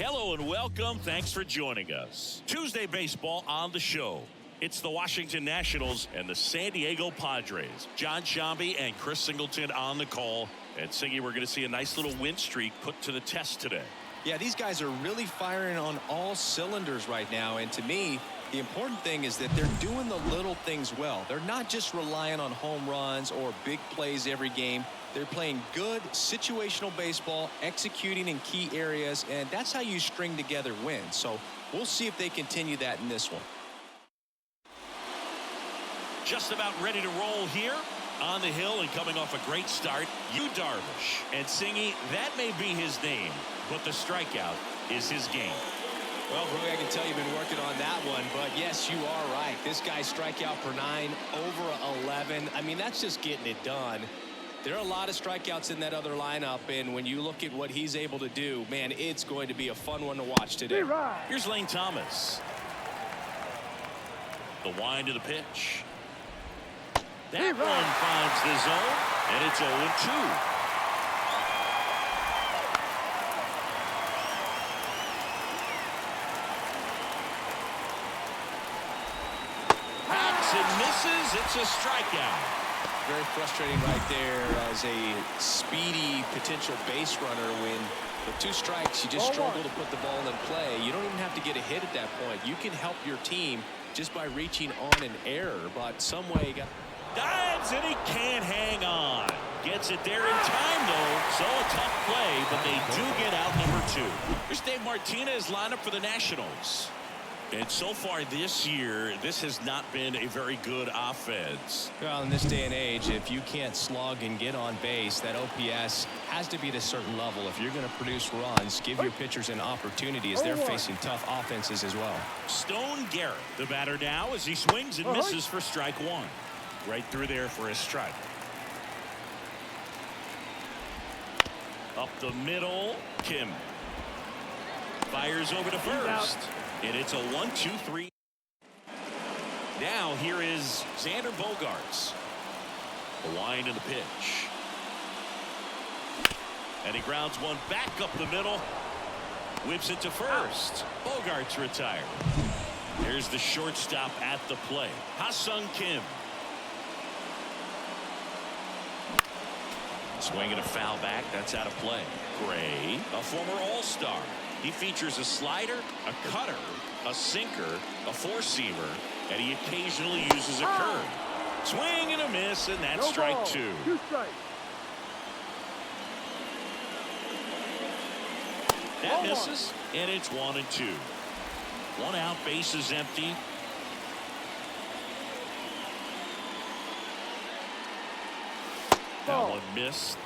Hello and welcome. Thanks for joining us. Tuesday baseball on the show. It's the Washington Nationals and the San Diego Padres. John Shambi and Chris Singleton on the call. And Singy, we're going to see a nice little win streak put to the test today. Yeah, these guys are really firing on all cylinders right now. And to me, the important thing is that they're doing the little things well. They're not just relying on home runs or big plays every game. They're playing good situational baseball, executing in key areas, and that's how you string together wins. So we'll see if they continue that in this one. Just about ready to roll here on the hill and coming off a great start, Yu Darvish. And Singy, that may be his name, but the strikeout is his game. Well, Brooke, I can tell you've been working on that one, but yes, you are right. This guy's strikeout per 9, over 11. I mean, that's just getting it done. There are a lot of strikeouts in that other lineup, and when you look at what he's able to do, man, it's going to be a fun one to watch today. Here's Lane Thomas. The wind to the pitch. That one finds the zone, and it's 0-2. Hacks and misses. It's a strikeout. Very frustrating right there as a speedy potential base runner when with 2 strikes you just struggle to put the ball in play. You don't even have to get a hit at that point. You can help your team just by reaching on an error, but some way you got dives and he can't hang on. Gets it there in time though, so a tough play, but they do get out number 2. Here's Dave Martinez lineup for the Nationals. And so far this year, this has not been a very good offense. Well, in this day and age, if you can't slug and get on base, that OPS has to be at a certain level. If you're going to produce runs, give your pitchers an opportunity as they're facing tough offenses as well. Stone Garrett, the batter now, as he swings and misses for strike 1. Right through there for a strike. Up the middle, Kim. Fires over to first. And it's a 1-2-3. Now here is Xander Bogaerts. The wind in the pitch. And he grounds one back up the middle. Whips it to first. Bogaerts retired. There's the shortstop at the plate. Ha-Sung Kim. Swinging a foul back. That's out of play. Gray, a former All-Star. He features a slider, a cutter, a sinker, a four-seamer, and he occasionally uses a curve. Swing and a miss, and that's strike 2. 2 strikes. That misses, and it's 1-2. 1 out, base is empty. That one missed.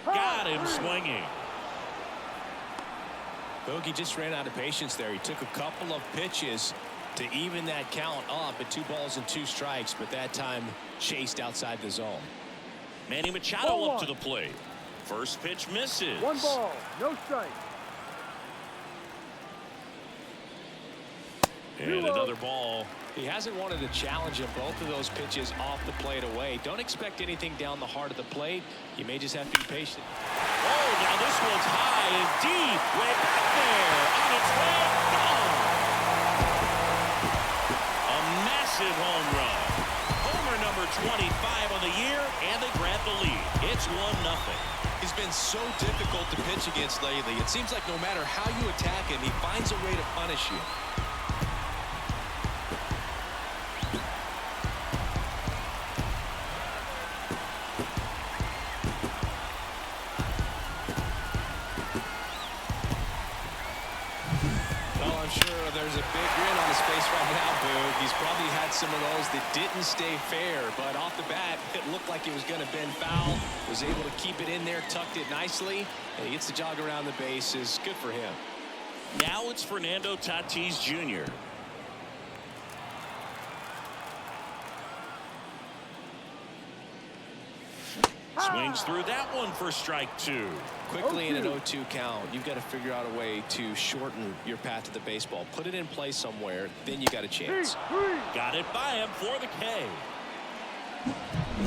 Got him swinging. Bogey just ran out of patience there. He took a couple of pitches to even that count up at 2 balls and 2 strikes, but that time chased outside the zone. Manny Machado up to the plate. First pitch misses. 1 ball, no strike. And another ball. He hasn't wanted to challenge him. Both of those pitches off the plate away. Don't expect anything down the heart of the plate. You may just have to be patient. Oh, now this one's high and deep. Way back there. On its way. Gone. A massive home run. Homer number 25 on the year, and they grab the lead. It's 1-0. He's been so difficult to pitch against lately. It seems like no matter how you attack him, he finds a way to punish you. There's a big grin on his face right now, Boog. He's probably had some of those that didn't stay fair, but off the bat, it looked like it was going to bend foul. Was able to keep it in there, tucked it nicely, and he gets the jog around the bases. Good for him. Now it's Fernando Tatis Jr. Swings through that one for strike 2. Quickly in an 0-2 count, you've got to figure out a way to shorten your path to the baseball. Put it in play somewhere, then you got a chance. Got it by him for the K.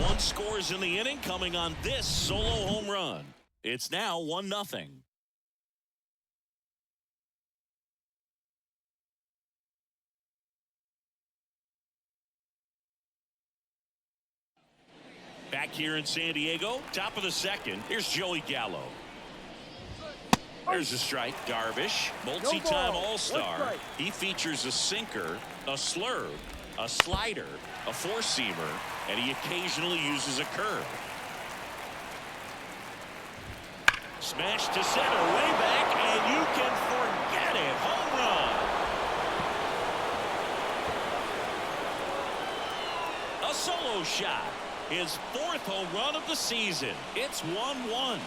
One scores in the inning coming on this solo home run. It's now 1-0. Back here in San Diego, top of the second, here's Joey Gallo. There's a strike. Darvish, multi-time all-star. He features a sinker, a slurve, a slider, a four-seamer, and he occasionally uses a curve. Smash to center, way back, and you can forget it. Home run. A solo shot. His fourth home run of the season. It's 1-1.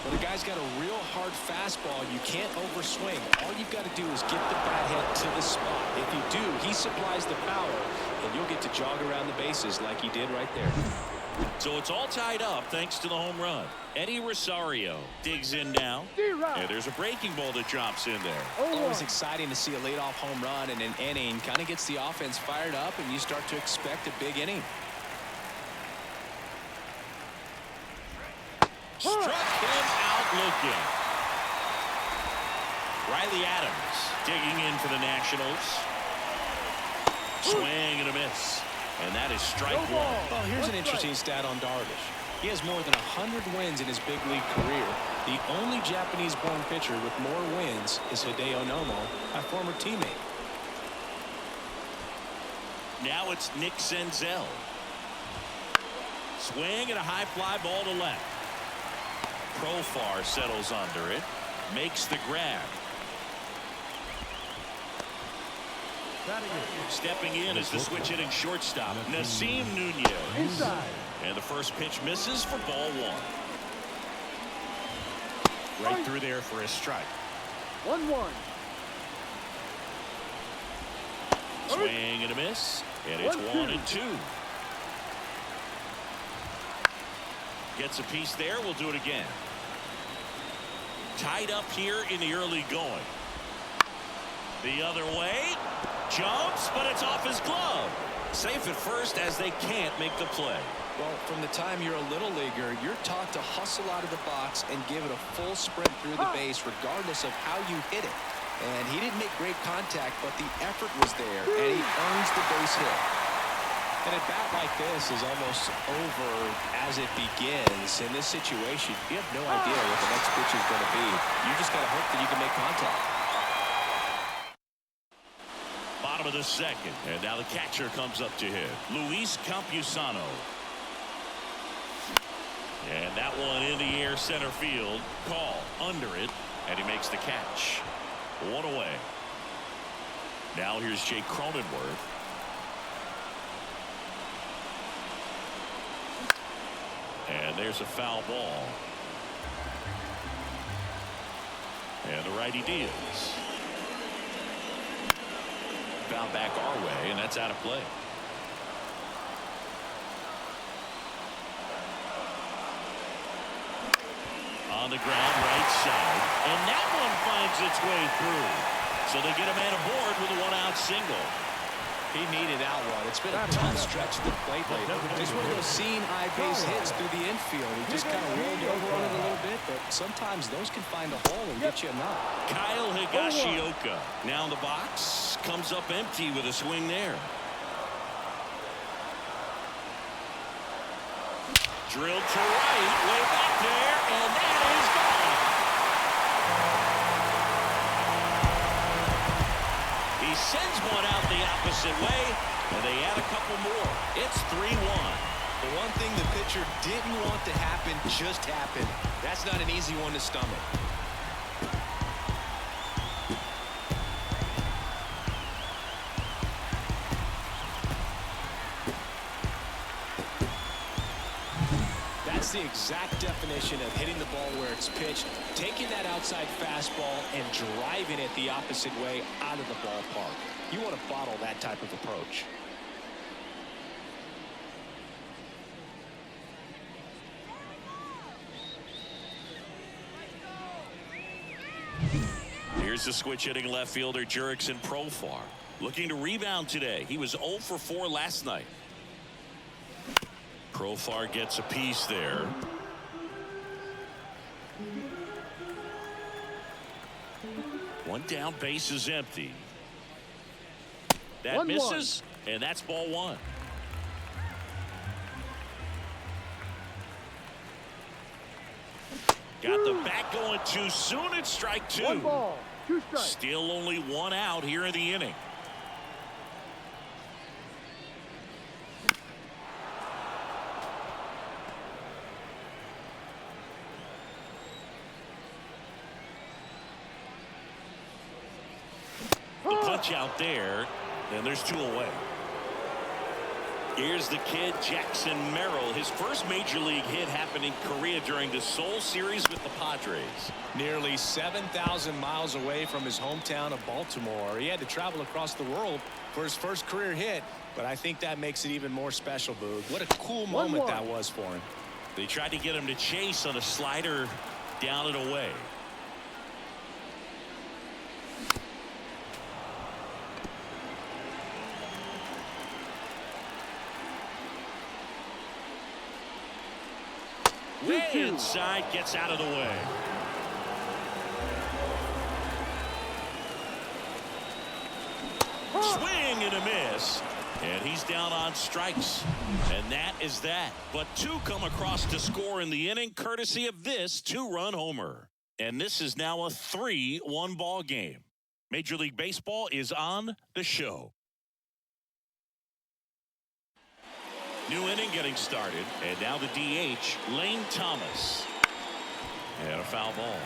When a guy's got a real hard fastball, you can't overswing. All you've got to do is get the bat head to the spot. If you do, he supplies the power, and you'll get to jog around the bases like he did right there. So it's all tied up thanks to the home run. Eddie Rosario digs in now. And there's a breaking ball that drops in there. Always exciting to see a leadoff home run in an inning. Kind of gets the offense fired up, and you start to expect a big inning. Struck him out looking. Riley Adams digging in for the Nationals. Swing and a miss. And that is strike one. Well, here's an interesting stat on Darvish. He has more than 100 wins in his big league career. The only Japanese-born pitcher with more wins is Hideo Nomo, a former teammate. Now it's Nick Senzel. Swing and a high fly ball to left. Profar settles under it. Makes the grab. Stepping in is the switch hitting shortstop, Nasim Nunez. And the first pitch misses for ball one. Right through there for a strike. 1-1. Swing and a miss. And it's 1-2. Gets a piece there. We'll do it again. Tied up here in the early going. The other way. Jumps, but it's off his glove. Safe at first as they can't make the play. Well, from the time you're a little leaguer, you're taught to hustle out of the box and give it a full sprint through the base regardless of how you hit it. And he didn't make great contact, but the effort was there, and he earns the base hit. And a bat like this is almost over as it begins. In this situation, you have no idea what the next pitch is going to be. You just got to hope that you can make contact. Bottom of the second, and now the catcher comes up to hit. Luis Campusano. And that one in the air center field. Call under it, and he makes the catch. One away. Now here's Jake Cronenworth. And there's a foul ball. And the righty deals. Foul back our way, and that's out of play. On the ground, right side. And that one finds its way through. So they get a man aboard with a one-out single. He needed that one. It's been a tough stretch to the plate lately. Just one of those seeing eye base hits through the infield. He just kind of rolled over on it a little bit, but sometimes those can find a hole and get you a knock. Kyle Higashioka now in the box. Comes up empty with a swing there. Drilled to right, way back there, and that is gone. He sends one out the opposite way, and they add a couple more. It's 3-1. The one thing the pitcher didn't want to happen just happened. That's not an easy one to stomach. That's the exact definition of hitting the ball where it's pitched, taking that outside fastball and driving it the opposite way out of the ballpark. You want to bottle that type of approach. Here's the switch hitting left fielder Jurickson Profar. Looking to rebound today. He was 0 for 4 last night. Profar gets a piece there. One down, base is empty. That misses, and that's ball 1. Got the bat going too soon. It's strike 2. 1 ball, 2 strikes. Still only 1 out here in the inning. The punch out there, and there's 2 away. Here's the kid, Jackson Merrill. His first major league hit happened in Korea during the Seoul series with the Padres. Nearly 7,000 miles away from his hometown of Baltimore. He had to travel across the world for his first career hit, but I think that makes it even more special, Boog. What a cool moment that was for him. They tried to get him to chase on a slider down and away. Way inside, gets out of the way. Swing and a miss. And he's down on strikes. And that is that. But 2 come across to score in the inning, courtesy of this 2-run homer. And this is now a 3-1 ball game. Major League Baseball is on the show. New inning getting started, and now the DH, Lane Thomas. And a foul ball.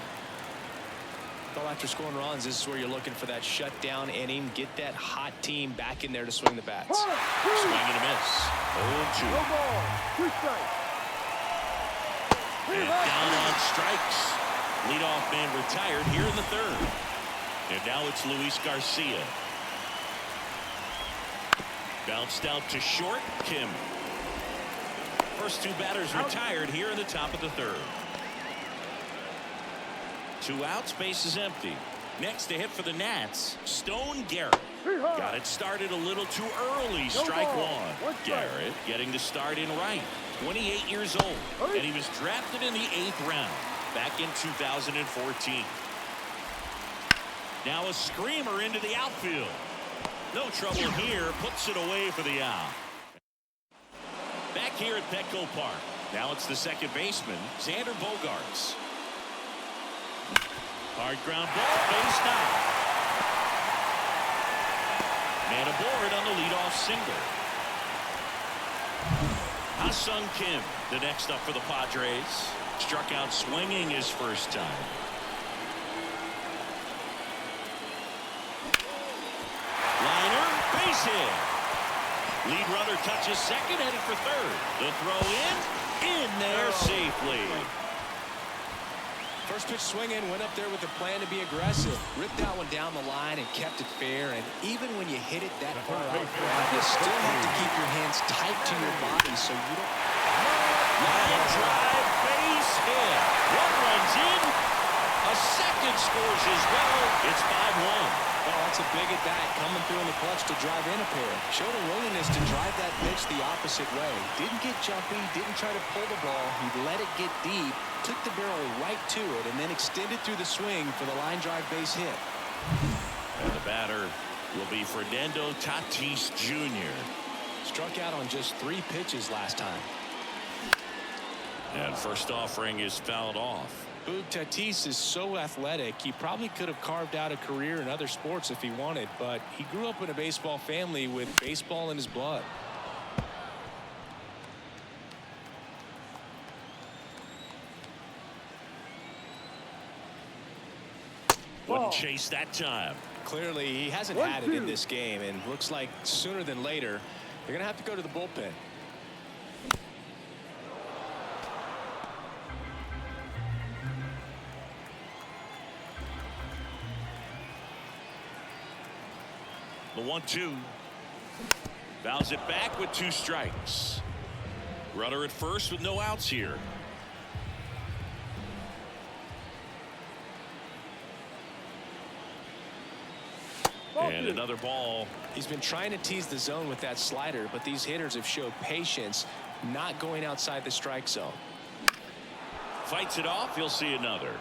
Well, after scoring runs, this is where you're looking for that shutdown inning. Get that hot team back in there to swing the bats. Swing and a miss. 0-2. 1 ball, 2 strikes. And down on strikes. Leadoff man retired here in the 3rd. And now it's Luis Garcia. Bounced out to short, Kim. First 2 batters retired here in the top of the 3rd. 2 outs, base is empty. Next to hit for the Nats, Stone Garrett. Got it started a little too early. Strike 1. Garrett getting the start in right. 28 years old. And he was drafted in the 8th round back in 2014. Now a screamer into the outfield. No trouble here. Puts it away for the out. Back here at Petco Park. Now it's the second baseman, Xander Bogaerts. Hard ground ball, base knock. Man aboard on the leadoff single. Ha-Sung Kim, the next up for the Padres. Struck out swinging his first time. Liner, base hit. Lead runner touches second, headed for 3rd. The throw in there safely. First pitch swinging, went up there with a plan to be aggressive. Ripped that one down the line and kept it fair. And even when you hit it that far out, you still have to keep your hands tight to your body so you don't. Line drive, base hit. 1 runs in. A second scores as well. It's 5-1. Well, that's a big at bat coming through in the clutch to drive in a pair. Showed a willingness to drive that pitch the opposite way. Didn't get jumpy, didn't try to pull the ball. He let it get deep, took the barrel right to it, and then extended through the swing for the line drive base hit. And the batter will be Fernando Tatis Jr. Struck out on just 3 pitches last time. And first offering is fouled off. Boog, Tatis is so athletic, he probably could have carved out a career in other sports if he wanted, but he grew up in a baseball family with baseball in his blood. Wouldn't chase that time. Clearly, he hasn't had it in this game, and looks like sooner than later, they're going to have to go to the bullpen. The 1-2. Fouls it back with 2 strikes. Runner at first with no outs here. And another ball. He's been trying to tease the zone with that slider, but these hitters have showed patience, not going outside the strike zone. Fights it off. You'll see another.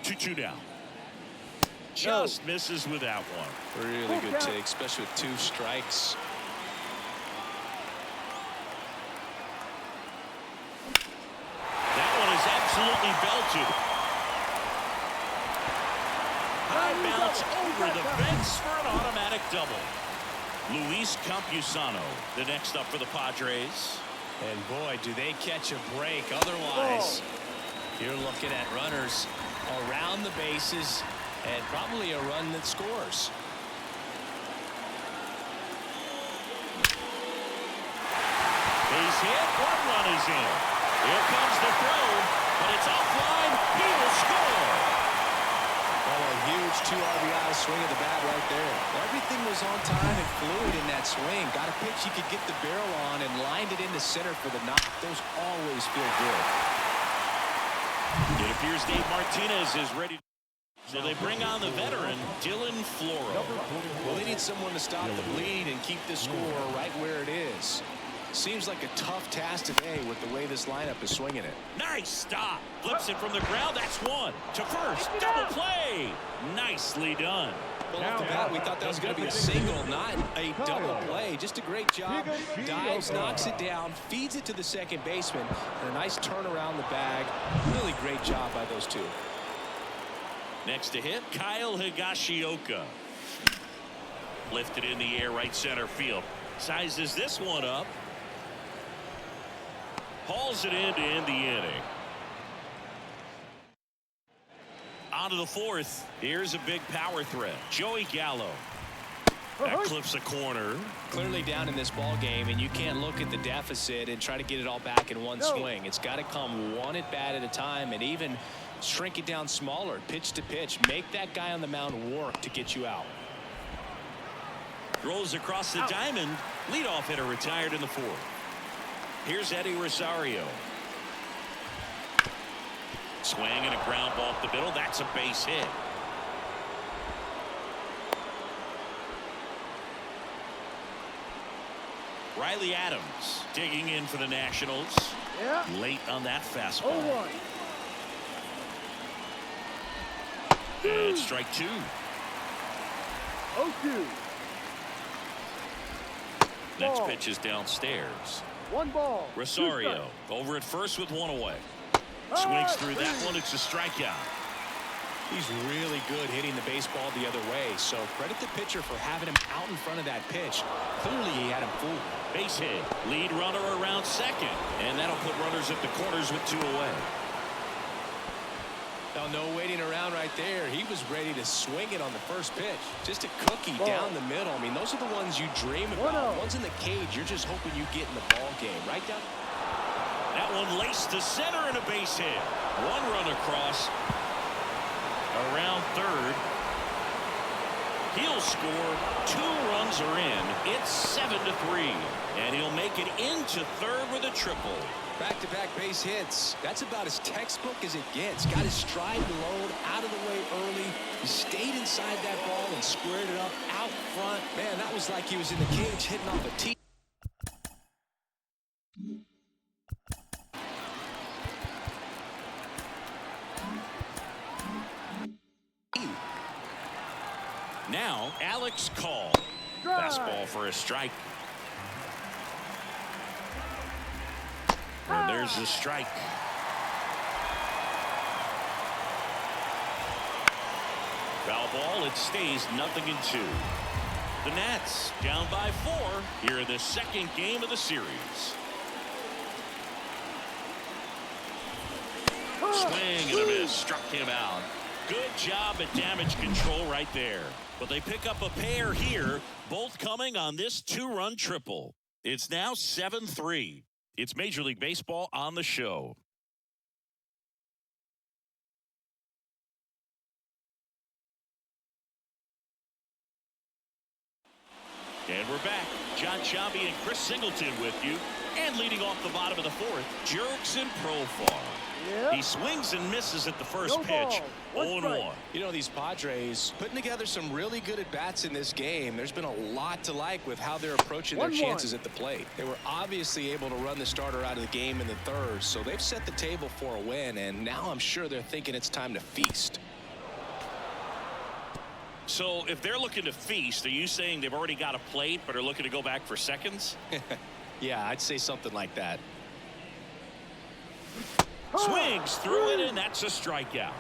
Two now. Just misses with that one. Really good take, especially with 2 strikes. That one is absolutely belted. High bounce over the fence for an automatic double. Luis Campusano, the next up for the Padres. And boy, do they catch a break. Otherwise, you're looking at runners around the bases and probably a run that scores. Base hit. 1 run is in. Here comes the throw, but it's offline. He will score. Oh, a huge 2 RBI swing of the bat right there. Everything was on time and fluid in that swing. Got a pitch he could get the barrel on and lined it into center for the knock. Those always feel good. It appears Dave Martinez is ready. So they bring on the veteran, Dylan Floro. Well, they need someone to stop the bleed and keep the score right where it is. Seems like a tough task today with the way this lineup is swinging it. Nice stop. Flips it from the ground. That's 1. To first. Double play. Nicely done. Well, off the bat, we thought that was going to be a single, not a double play. Just a great job. Dives, knocks it down, feeds it to the second baseman. And a nice turn around the bag. Really great job by those 2. Next to hit, Kyle Higashioka. Lifted in the air, right center field. Sizes this one up. Hauls it in to end the inning. On to the 4th. Here's a big power threat. Joey Gallo. That clips a corner. Clearly down in this ball game, and you can't look at the deficit and try to get it all back in one swing. It's got to come 1 at bat at a time, and even shrink it down smaller, pitch to pitch. Make that guy on the mound work to get you out. Throws across the diamond. Leadoff hitter retired in the 4th. Here's Eddie Rosario. Swing and a ground ball up the middle. That's a base hit. Riley Adams digging in for the Nationals. Late on that fastball. And strike 2. 0-2. Next pitch is downstairs. 1 ball. Rosario over at first with 1 away. Swings through that one. It's a strikeout. He's really good hitting the baseball the other way, so credit the pitcher for having him out in front of that pitch. Clearly he had him fooled. Base hit. Lead runner around second, and that'll put runners at the corners with 2 away. Now, no waiting around right there. He was ready to swing it on the first pitch. Just a cookie down the middle. I mean, those are the ones you dream about. Ones in the cage, you're just hoping you get in the ball game. Right down. That one laced to center and a base hit. 1 run across. Around third. He'll score. 2 runs are in. It's 7-3. And he'll make it into third with a triple. Back-to-back base hits. That's about as textbook as it gets. Got his stride load out of the way early. He stayed inside that ball and squared it up out front. Man, that was like he was in the cage hitting off a tee. Now, Alex Call. Fastball for a strike. And there's the strike. Foul ball. It stays 0-2. The Nats down by 4 here in the second game of the series. Swing and a miss. Struck him out. Good job at damage control right there. But they pick up a pair here, both coming on this 2-run triple. It's now 7-3. It's Major League Baseball on the show. And we're back. John Sciambi and Chris Singleton with you. And leading off the bottom of the 4th, Jurickson Profar. Yeah. He swings and misses at the first No pitch. ball. 0-1. You know, these Padres putting together some really good at-bats in this game. There's been a lot to like with how they're approaching their 1-1. chances at the plate. They were obviously able to run the starter out of the game in the third, so they've set the table for a win, and now I'm sure they're thinking it's time to feast. So if they're looking to feast, are you saying they've already got a plate but are looking to go back for seconds? Yeah, I'd say something like that. Swings through it, and that's a strikeout.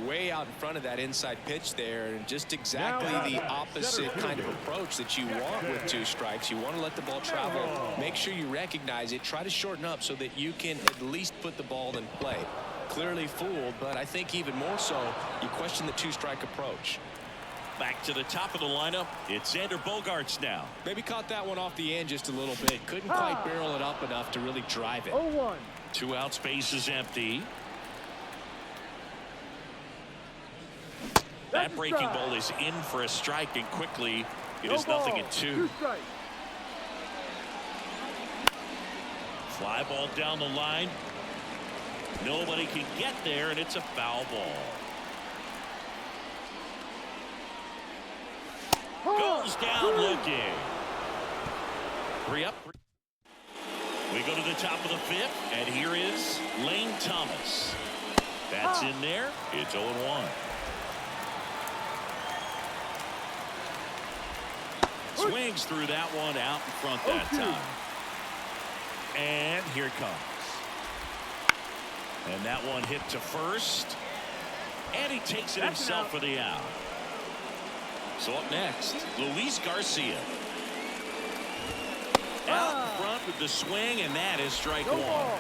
Way out in front of that inside pitch there, and just exactly Now, the opposite kind of approach that you want with 2 strikes. You want to let the ball travel, make sure you recognize it, try to shorten up so that you can at least put the ball in play. Clearly fooled, but I think even more so, you question the 2-strike approach. Back to the top of the lineup, it's Xander Bogaerts now. Maybe caught that one off the end just a little bit. Couldn't quite barrel it up enough to really drive it. 0-1. 2 out, space is empty. That breaking ball is in for a strike, and quickly it is nothing at 2. 2 strikes. Fly ball down the line. Nobody can get there, and it's a foul ball. Goes down looking. 3 up. We go to the top of the 5th, and here is Lane Thomas. That's in there. It's 0-1. Swings through that one out in front that time. And here it comes. And that one hit to first. And he takes it himself for the out. So up next, Luis Garcia. Out in front with the swing, and that is strike 1. Well,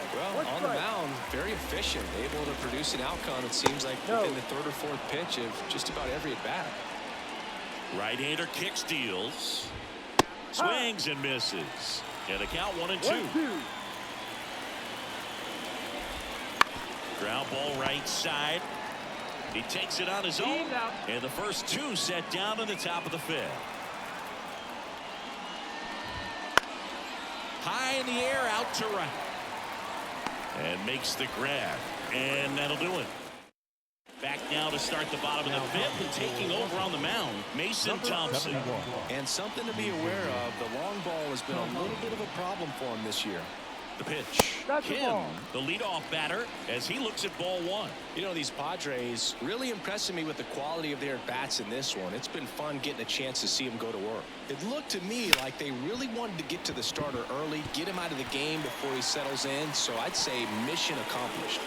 on the mound, very efficient, able to produce an outcome, it seems like, within the 3rd or 4th pitch of just about every at-bat. Right-hander kicks, deals. Swings and misses. And the count 1-2. Ground ball right side. He takes it on his own. And the first 2 set down in the top of the 5th. High in the air, out to right. And makes the grab. And that'll do it. Back now to start the bottom of the 5th, and taking over on the mound, Mason Thompson. And something to be aware of, the long ball has been a little bit of a problem for him this year. The pitch. Kim, the leadoff batter, as he looks at ball 1. You know, these Padres really impressing me with the quality of their bats in this one. It's been fun getting a chance to see them go to work. It looked to me like they really wanted to get to the starter early, get him out of the game before he settles in, so I'd say mission accomplished.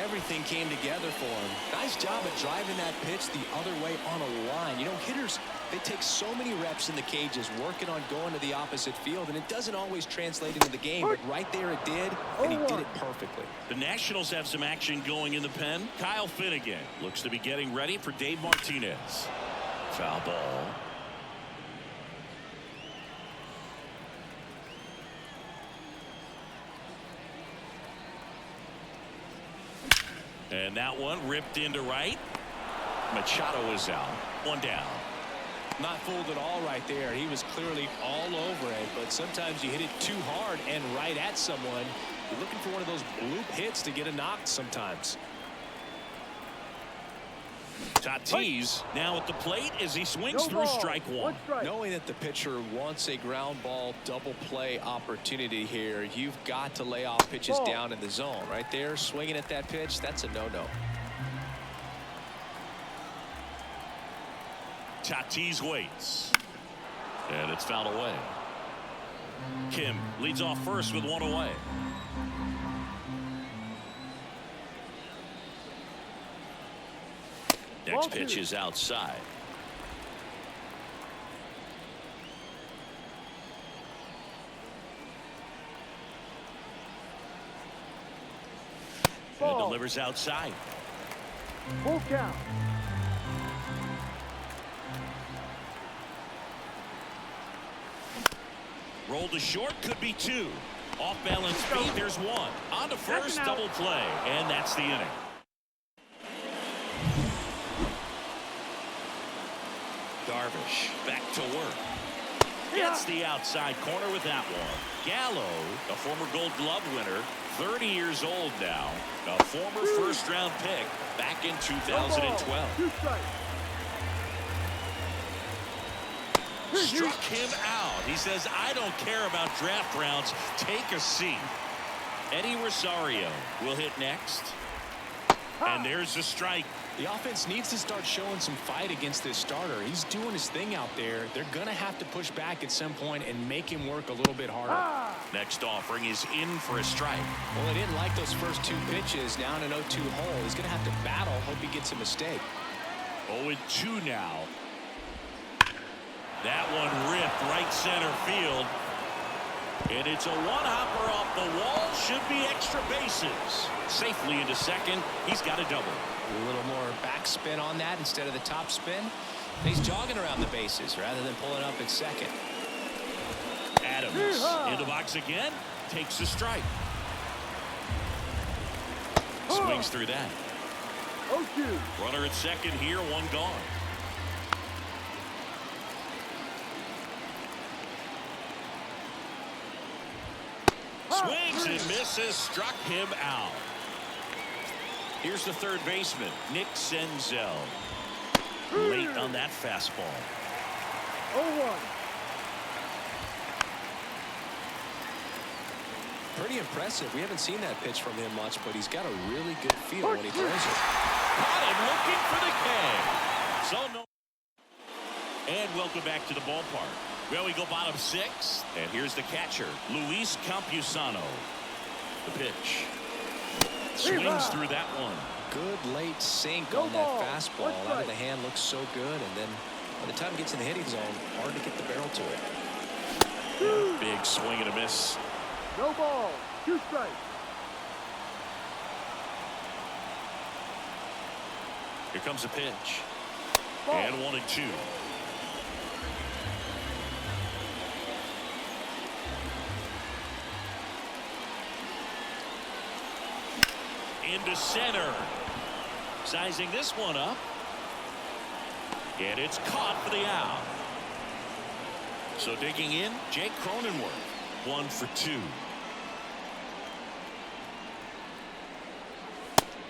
Everything came together for him. Nice job of driving that pitch the other way on a line. You know, hitters, they take so many reps in the cages working on going to the opposite field, and it doesn't always translate into the game, but right there it did, and he did it perfectly. The Nationals have some action going in the pen. Kyle Finnegan looks to be getting ready for Dave Martinez. Foul ball. And that one ripped into right. Machado is out. 1 down. Not fooled at all right there. He was clearly all over it, but sometimes you hit it too hard and right at someone. You're looking for one of those bloop hits to get a knock sometimes. Tatis now at the plate as he swings through strike 1. Knowing that the pitcher wants a ground ball double play opportunity here, you've got to lay off pitches down in the zone. Right there, swinging at that pitch, that's a no-no. Tatis waits. And it's fouled away. Kim leads off first with 1 away. Next pitch is outside. And delivers outside. Full count. Roll to short, could be 2. Off balance speed, there's 1. On to first, double play, and that's the inning. Darvish back to work. Gets the outside corner with that one. Gallo, a former Gold Glove winner, 30 years old now, a former first-round pick back in 2012. Struck him out. He says, I don't care about draft rounds. Take a seat. Eddie Rosario will hit next. And there's a strike. The offense needs to start showing some fight against this starter. He's doing his thing out there. They're going to have to push back at some point and make him work a little bit harder. Next offering is in for a strike. Well, he didn't like those first two pitches. Now in an 0-2 hole. He's going to have to battle. Hope he gets a mistake. 0-2 now. That one ripped right center field. And it's a one-hopper off the wall. Should be extra bases. Safely into second. He's got a double. A little more backspin on that instead of the top spin. He's jogging around the bases rather than pulling up at second. Adams in the box again. Takes a strike. Swings through that. 0-2. Runner at second here. One gone. Swings and misses. Struck him out. Here's the third baseman, Nick Senzel. Late on that fastball. 0-1. Pretty impressive. We haven't seen that pitch from him much, but he's got a really good feel when he throws it. Caught him looking for the K. So no. And welcome back to the ballpark. Well, we go bottom six. And here's the catcher, Luis Campusano. The pitch. Swings through that one. Good late sink on that fastball. Out of the hand looks so good, and then by the time it gets in the hitting zone, hard to get the barrel to it. Yeah, big swing and a miss. No ball. 2 strikes. Here comes a pitch. Ball. And 1-2. Into center. Sizing this one up. And it's caught for the out. So digging in, Jake Cronenworth. 1 for 2.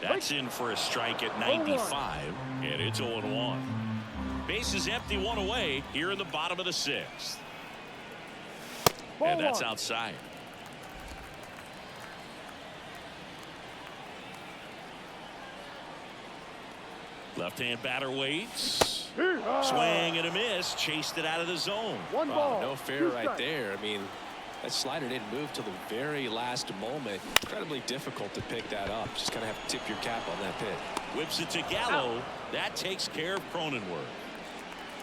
That's in for a strike at 95. And it's 0-1. Bases empty, one away here in the bottom of the sixth. And that's outside. Left-hand batter waits. Swing and a miss. Chased it out of the zone. 1 ball. No fair right there. I mean, that slider didn't move till the very last moment. Incredibly difficult to pick that up. Just kind of have to tip your cap on that pitch. Whips it to Gallo. That takes care of Cronenworth.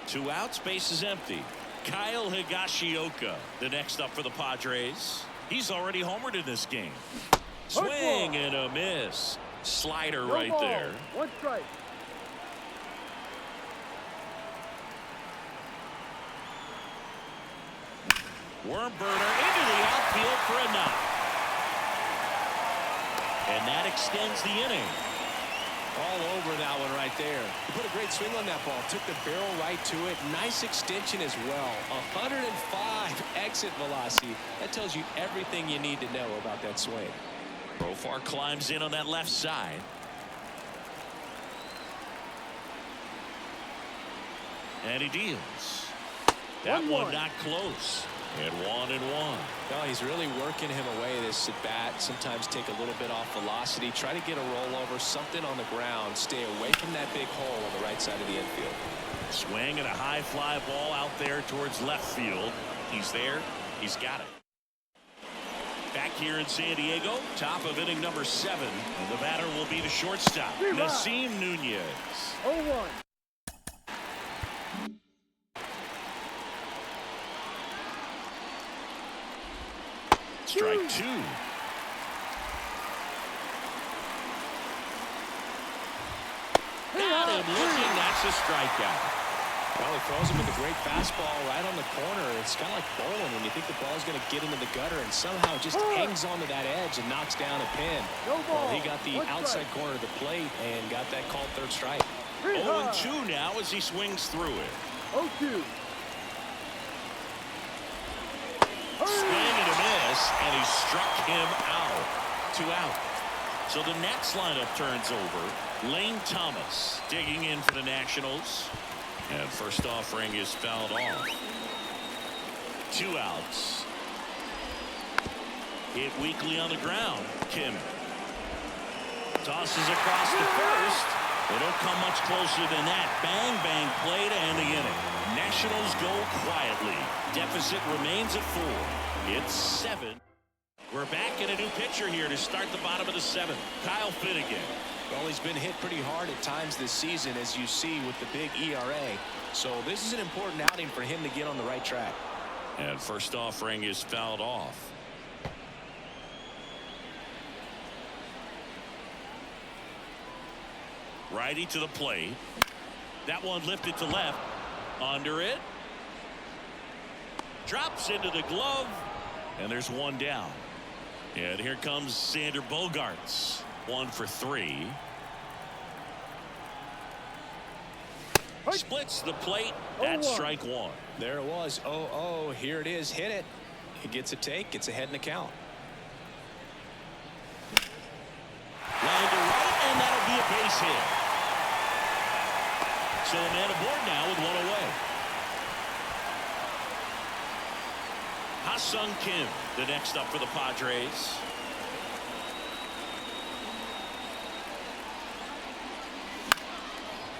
2 outs. Base is empty. Kyle Higashioka, the next up for the Padres. He's already homered in this game. Swing and a miss. Slider right there. 1 strike. Worm burner into the outfield for a knock. And that extends the inning. All over that one right there. He put a great swing on that ball. Took the barrel right to it. Nice extension as well. 105 exit velocity. That tells you everything you need to know about that swing. Profar climbs in on that left side. And he deals. That 1-1. one not close. And 1-1. No, he's really working him away this at bat. Sometimes take a little bit off velocity. Try to get a rollover, something on the ground. Stay away from that big hole on the right side of the infield. Swing and a high fly ball out there towards left field. He's there. He's got it. Back here in San Diego, top of inning number 7. And the batter will be the shortstop, Nasim Nunez. 0-1. Strike 2. Got him looking. That's a strikeout. Well, he throws him with a great fastball right on the corner. It's kind of like bowling when you think the ball's going to get into the gutter and somehow just hangs onto that edge and knocks down a pin. Well, he got the outside corner of the plate and got that called third strike. 0-2 now as he swings through it. 0-2. and he struck him out. 2 out. So the Nats lineup turns over. Lane Thomas digging in for the Nationals. And first offering is fouled off. 2 outs. Hit weakly on the ground. Kim tosses across to first. They don't come much closer than that. Bang, bang play to end the inning. Nationals go quietly. Deficit remains at 4. It's 7. We're back in a new pitcher here to start the bottom of the 7th. Kyle Finnegan. Well, he's been hit pretty hard at times this season, as you see with the big ERA. So this is an important outing for him to get on the right track. And first offering is fouled off. Righty to the plate. That one lifted to left. Under it. Drops into the glove. And there's 1 down. And here comes Sander Bogaerts. 1 for 3. Splits the plate. That's strike 1. There it was. 0-0. Here it is. Hit it. He gets a take. Gets ahead in the count. Line to right, and that'll be a base hit. So a man aboard now with 1 away. Ha-Sung Kim, the next up for the Padres.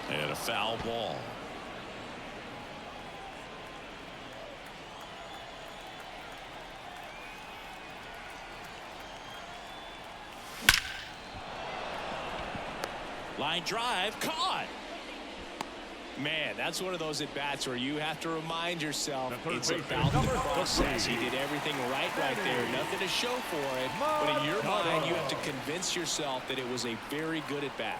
And a foul ball. Line drive, caught. Man, that's one of those at-bats where you have to remind yourself it's about the process. He did everything right there. Nothing to show for it. But in your mind, you have to convince yourself that it was a very good at-bat.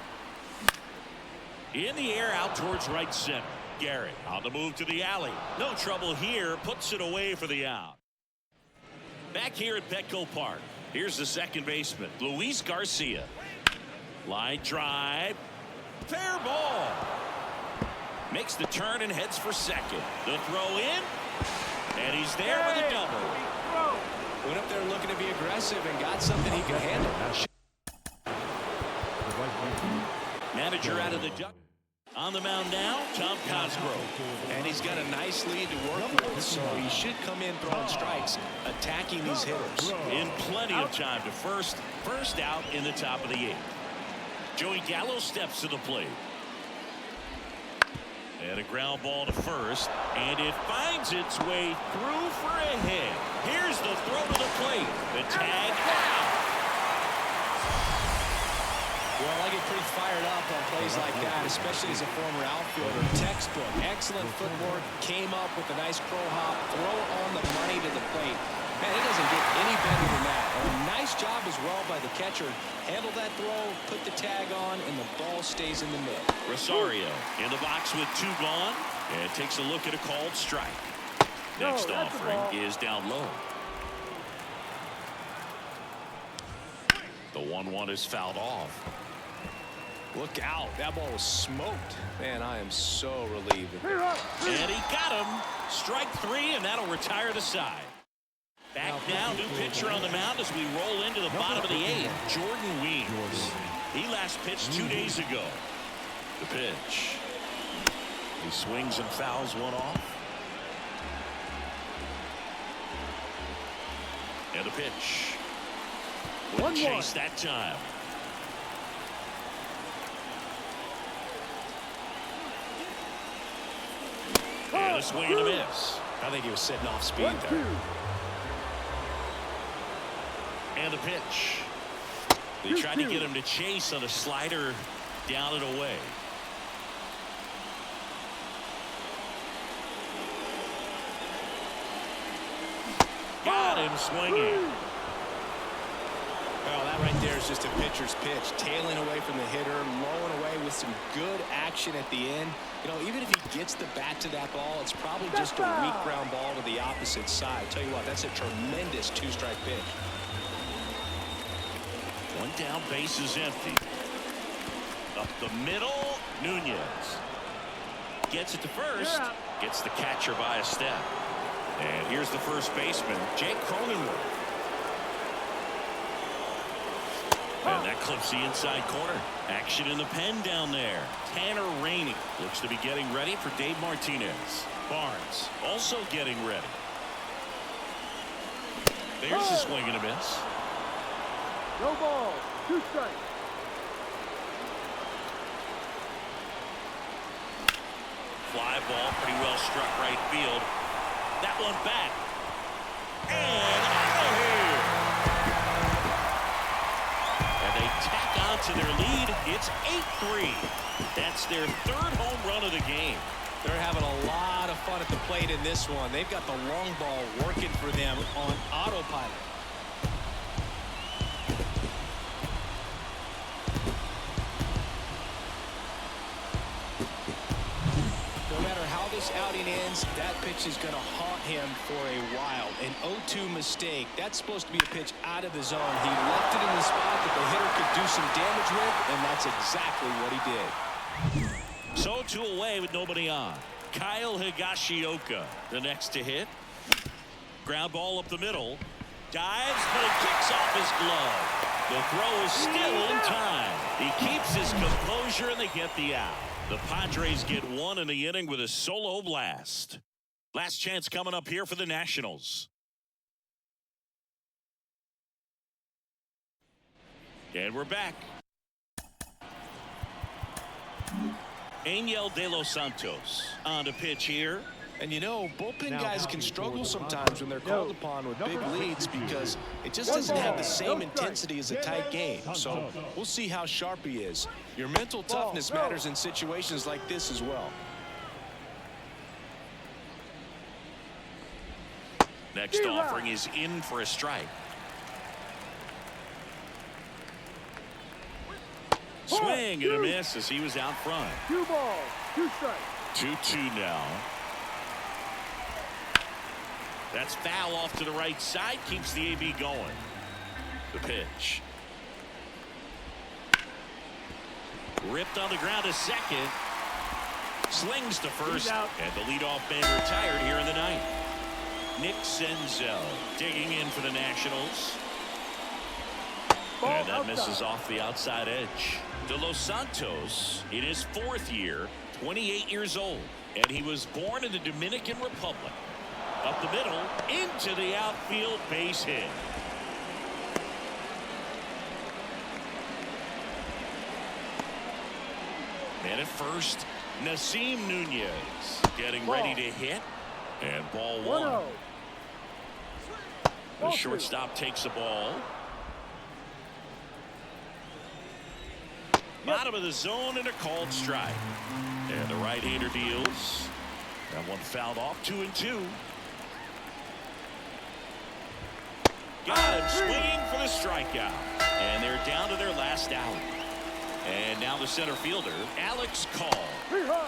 In the air out towards right center. Garrett on the move to the alley. No trouble here. Puts it away for the out. Back here at Petco Park. Here's the second baseman, Luis Garcia. Line drive. Fair ball. Makes the turn and heads for second. The throw in. And he's there with a double. Went up there looking to be aggressive and got something he could handle. Manager out of the duck. On the mound now, Tom Cosgrove. And he's got a nice lead to work with, so he should come in throwing strikes, attacking these hitters. In plenty of time to first out in the top of the 8th. Joey Gallo steps to the plate. And a ground ball to first, and it finds its way through for a hit. Here's the throw to the plate. The tag out. Well, I get pretty fired up on plays like that, especially as a former outfielder. Textbook, excellent footwork, came up with a nice crow hop, throw on the money to the plate. Man, it doesn't get any better than that. And a nice job as well by the catcher. Handle that throw, put the tag on, and the ball stays in the middle. Rosario in the box with 2 gone, and takes a look at a called strike. Next offering is down low. The 1-1 is fouled off. Look out. That ball was smoked. Man, I am so relieved. And he got him. Strike 3, and that'll retire the side. Back now, new pitcher on the mound as we roll into the bottom of the 8th. Jordan Weems. He last pitched 2 days ago. The pitch. He swings and fouls one off. And the pitch. Wouldn't chase that time. And a swing and a miss. I think he was setting off speed there. And the pitch. They tried to get him to chase on a slider down and away. Got him swinging. Well, that right there is just a pitcher's pitch. Tailing away from the hitter, lowing away with some good action at the end. You know, even if he gets the bat to that ball, it's probably just a weak ground ball to the opposite side. Tell you what, that's a tremendous 2-strike pitch. 1 down, base is empty. Up the middle, Nunez. Gets it to first. Gets the catcher by a step. And here's the first baseman, Jake Cronenworth. And that clips the inside corner. Action in the pen down there. Tanner Rainey looks to be getting ready for Dave Martinez. Barnes also getting ready. There's a swing and a miss. No ball. 2 strikes. Fly ball pretty well struck right field. That one back. And out of here. And they tack on to their lead. It's 8-3. That's their 3rd home run of the game. They're having a lot of fun at the plate in this one. They've got the long ball working for them on autopilot. No matter how this outing ends, that pitch is going to haunt him for a while. An 0-2 mistake. That's supposed to be a pitch out of the zone. He left it in the spot that the hitter could do some damage with, and that's exactly what he did. So 2 away with nobody on. Kyle Higashioka, the next to hit. Ground ball up the middle. Dives, but it kicks off his glove. The throw is still in time. He keeps his composure, and they get the out. The Padres get 1 in the inning with a solo blast. Last chance coming up here for the Nationals. And we're back. Angel De Los Santos on the pitch here. And you know, bullpen guys can struggle sometimes when they're called upon with big leads because it just doesn't have the same intensity as a tight game. So we'll see how sharp he is. Your mental toughness matters in situations like this as well. Next offering is in for a strike. Swing and a miss as he was out front. 2 balls. 2 strikes. 2-2 now. That's foul off to the right side. Keeps the AB going. The pitch. Ripped on the ground to second. Slings to first. And the leadoff man retired here in the 9th. Nick Senzel digging in for the Nationals. And that misses off the outside edge. De Los Santos in his 4th year, 28 years old. And he was born in the Dominican Republic. Up the middle, into the outfield, base hit. And at first, Nasim Nunez getting ready to hit. And ball 1. The shortstop takes the ball. Bottom of the zone and a called strike. And the right-hander deals. That one fouled off. 2-2. Got him swinging for the strikeout. And they're down to their last out. And now the center fielder, Alex Call.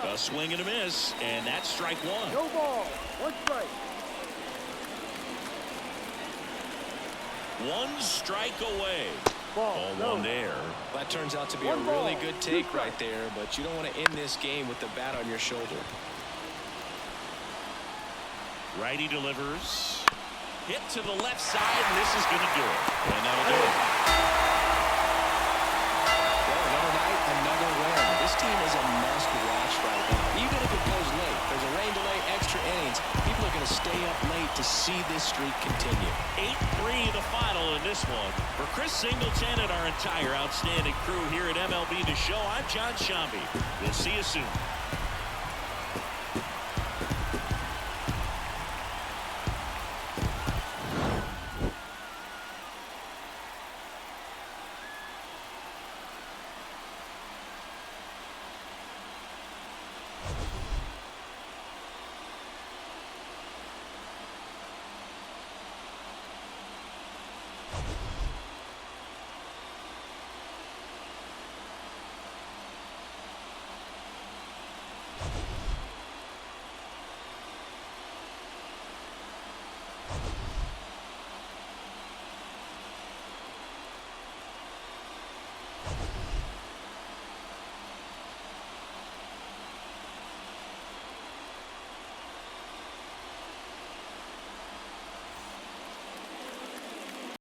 A swing and a miss, and that's strike 1. No ball. 1 strike. 1 strike away. Ball 1 there. That turns out to be a really good take right there, but you don't want to end this game with the bat on your shoulder. Righty delivers. Hit to the left side, and this is going to do it. And that'll do it. Well, another night, another win. This team is a must-watch right now. Even if it goes late, there's a rain delay, extra innings. People are going to stay up late to see this streak continue. 8-3 the final in this one. For Chris Singleton and our entire outstanding crew here at MLB The Show, I'm John Shambi. We'll see you soon.